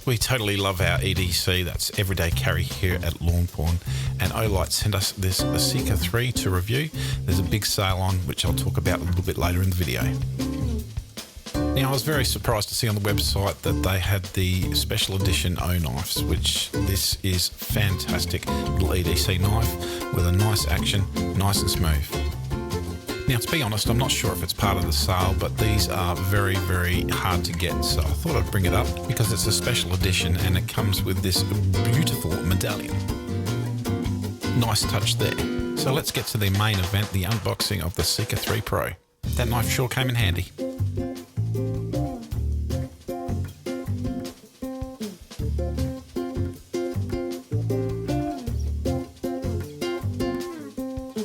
We totally love our EDC, that's Everyday Carry here at Lawnporn, and Olight sent us this Seeker 3 to review. There's a big sale on, which I'll talk about a little bit later in the video. Now, I was very surprised to see on the website that they had the special edition O knives, which this is fantastic little EDC knife with a nice action, nice and smooth. Now, to be honest, I'm not sure if it's part of the sale, but these are very, very hard to get, so I thought I'd bring it up because it's a special edition and it comes with this beautiful medallion. Nice touch there. So let's get to the main event, the unboxing of the Seeker 3 Pro. That knife sure came in handy.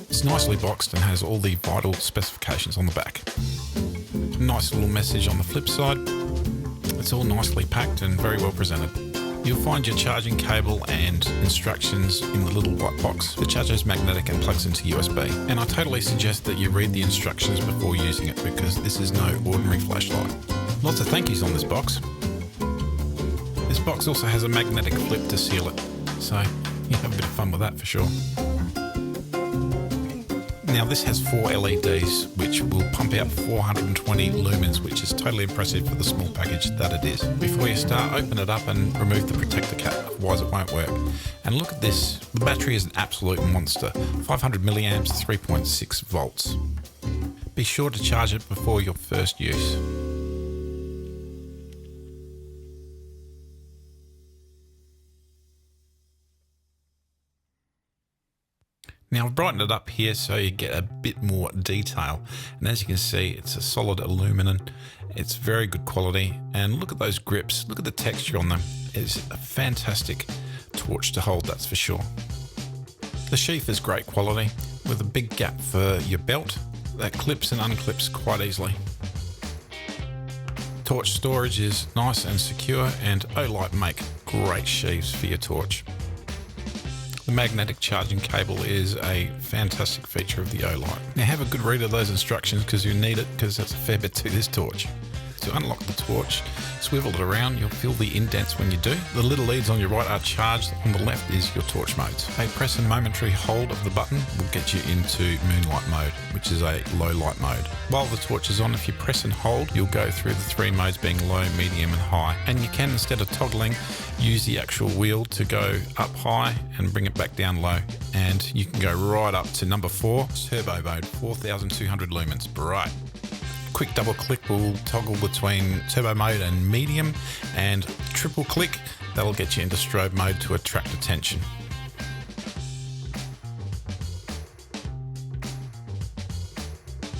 It's nicely boxed and has all the vital specifications on the back. Nice little message on the flip side. It's all nicely packed and very well presented. You'll find your charging cable and instructions in the little white box. The charger is magnetic and plugs into USB. And I totally suggest that you read the instructions before using it because this is no ordinary flashlight. Lots of thank yous on this box. This box also has a magnetic flip to seal it, so you have a bit of fun with that for sure. Now this has 4 LEDs which will pump out 420 lumens, which is totally impressive for the small package that it is. Before you start, open it up and remove the protector cap, otherwise it won't work. And look at this, the battery is an absolute monster, 500 milliamps, 3.6 volts. Be sure to charge it before your first use. Now I've brightened it up here so you get a bit more detail, and as you can see it's a solid aluminum, it's very good quality, and look at those grips, look at the texture on them. It's a fantastic torch to hold, that's for sure. The sheath is great quality with a big gap for your belt that clips and unclips quite easily. Torch storage is nice and secure, and Olight make great sheaths for your torch. The magnetic charging cable is a fantastic feature of the Olight. Now have a good read of those instructions because you need it, because that's a fair bit to this torch. To unlock the torch, swivel it around, you'll feel the indents when you do. The little leads on your right are charged, on the left is your torch modes. A press and momentary hold of the button will get you into moonlight mode, which is a low light mode. While the torch is on, if you press and hold, you'll go through the 3 modes being low, medium and high. And you can, instead of toggling, use the actual wheel to go up high and bring it back down low. And you can go right up to number 4, turbo mode, 4200 lumens, bright. Quick double click will toggle between turbo mode and medium, and triple click, that'll get you into strobe mode to attract attention.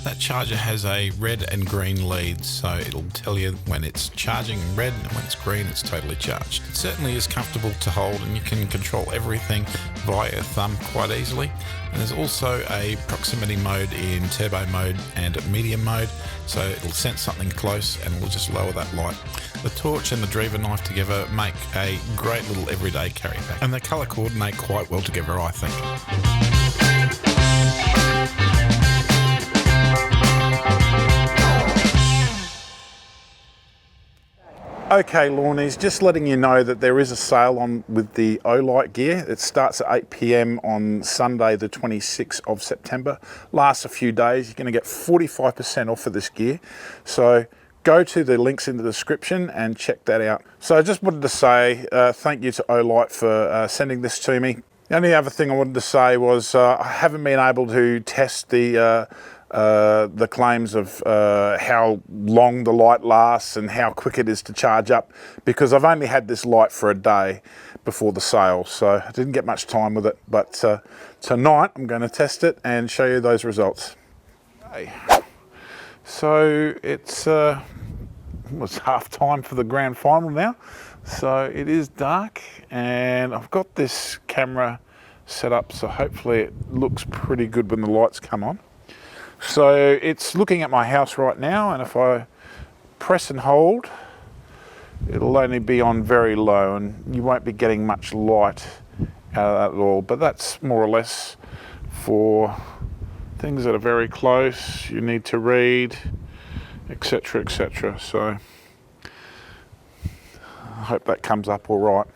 That charger has a red and green lead, so it'll tell you when it's charging in red, and when it's green it's totally charged. It certainly is comfortable to hold, and you can control everything via your thumb quite easily. And there's also a proximity mode in turbo mode and medium mode, so it'll sense something close and will just lower that light. The torch and the Driva knife together make a great little everyday carry pack, and they colour coordinate quite well together, I think. Okay, Lawnies, just letting you know that there is a sale on with the Olight gear. It starts at 8 PM on Sunday the 26th of September. Lasts a few days. You're going to get 45% off of this gear. So go to the links in the description and check that out. So I just wanted to say thank you to Olight for sending this to me. The only other thing I wanted to say was I haven't been able to test the claims of how long the light lasts and how quick it is to charge up, because I've only had this light for a day before the sale, so I didn't get much time with it. But tonight I'm going to test it and show you those results. Okay. So it's half time for the grand final now, so it is dark, and I've got this camera set up so hopefully it looks pretty good when the lights come on. So it's looking at my house right now, and if I press and hold, it'll only be on very low and you won't be getting much light out of that at all. But that's more or less for things that are very close, you need to read, etc, etc. So hope that comes up all right.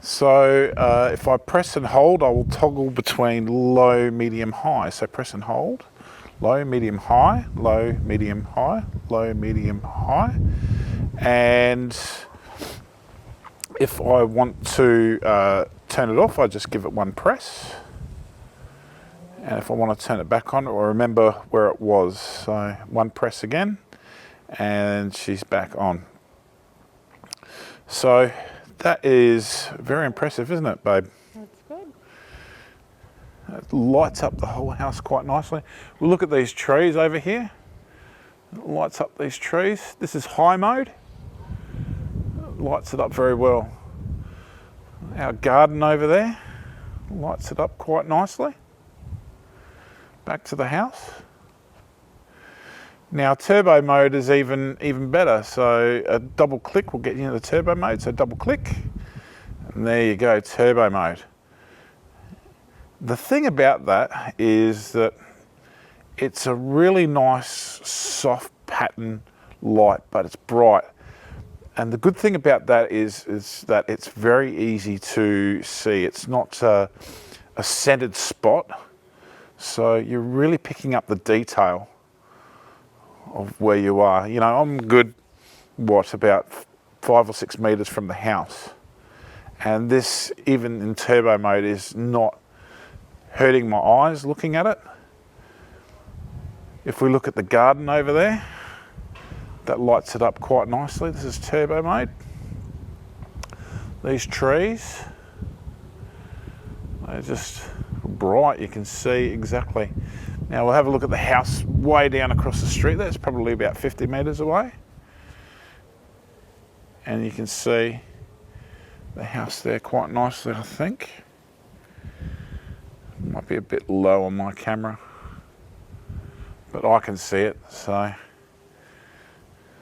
So if I press and hold, I will toggle between low, medium, high. So press and hold, low, medium, high, low, medium, high, low, medium, high. And if I want to turn it off, I just give it one press. And if I want to turn it back on, or remember where it was. So one press again, and she's back on. So that is very impressive, isn't it, babe? That's good. It lights up the whole house quite nicely. We'll look at these trees over here. It lights up these trees. This is high mode. It lights it up very well. Our garden over there lights it up quite nicely. Back to the house. Now turbo mode is even better. So a double click will get you into the turbo mode. So double click, and there you go, turbo mode. The thing about that is that it's a really nice soft pattern light, but it's bright. And the good thing about that is that it's very easy to see. It's not a centered spot. So you're really picking up the detail of where you are. You know, I'm good, about 5 or 6 meters from the house. And this, even in turbo mode, is not hurting my eyes looking at it. If we look at the garden over there, that lights it up quite nicely. This is turbo mode. These trees, they're just bright, you can see exactly. Now we'll have a look at the house way down across the street. That's probably about 50 meters away. And you can see the house there quite nicely, I think. Might be a bit low on my camera, but I can see it, so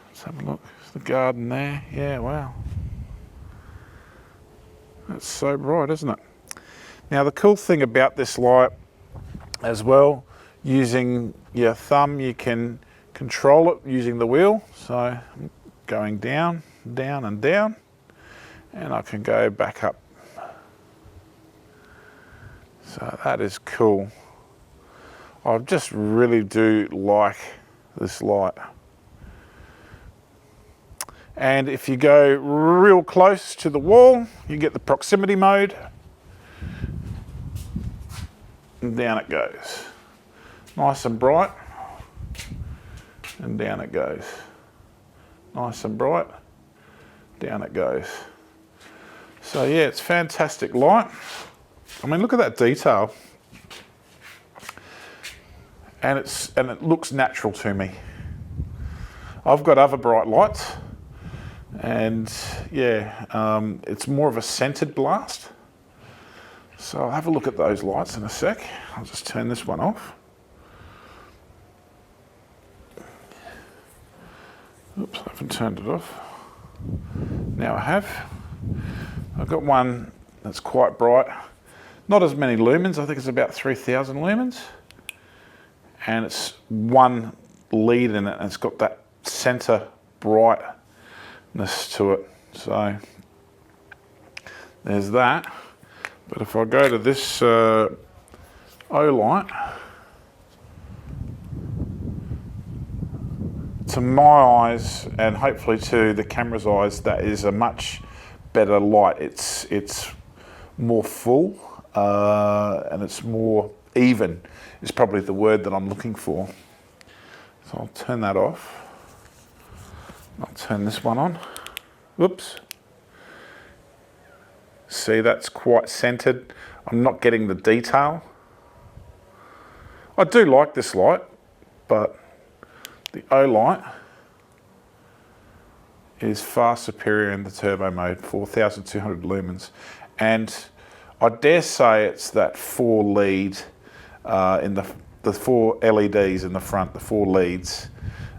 let's have a look. There's the garden there. Yeah, wow. That's so bright, isn't it? Now the cool thing about this light as well, using your thumb you can control it using the wheel. So going down, down and down, and I can go back up. So that is cool. I just really do like this light. And if you go real close to the wall, you get the proximity mode. And down it goes. Nice and bright. And down it goes. Nice and bright. Down it goes. So yeah, it's fantastic light. I mean, look at that detail. And it looks natural to me. I've got other bright lights, and yeah, it's more of a centered blast. So I'll have a look at those lights in a sec. I'll just turn this one off. Oops, I haven't turned it off. Now I have. I've got one that's quite bright. Not as many lumens, I think it's about 3,000 lumens. And it's one lead in it, and it's got that center brightness to it. So there's that. But if I go to this Olight, to my eyes, and hopefully to the camera's eyes, that is a much better light. It's more full, and it's more even, is probably the word that I'm looking for. So I'll turn that off. I'll turn this one on. Whoops. See, that's quite centered. I'm not getting the detail. I do like this light, but the Olight is far superior in the turbo mode, 4,200 lumens. And I dare say it's that 4 lead in the 4 LEDs in the front, the 4 leads,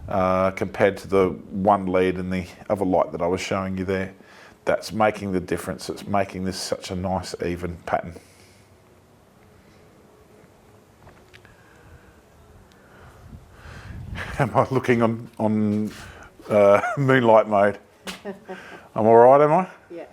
compared to the 1 lead in the other light that I was showing you there. That's making the difference. It's making this such a nice, even pattern. Am I looking on moonlight mode? I'm all right, am I? Yeah.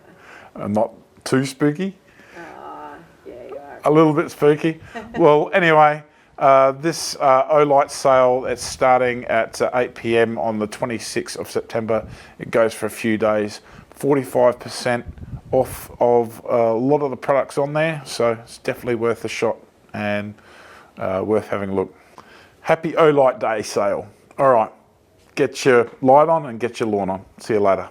I'm not too spooky. Yeah, you are. A little bit spooky. Well, anyway, this Olight sale, it's starting at 8 p.m. on the 26th of September. It goes for a few days. 45% off of a lot of the products on there, so it's definitely worth a shot and worth having a look. Happy Olight Day sale. All right, get your light on and get your lawn on. See you later.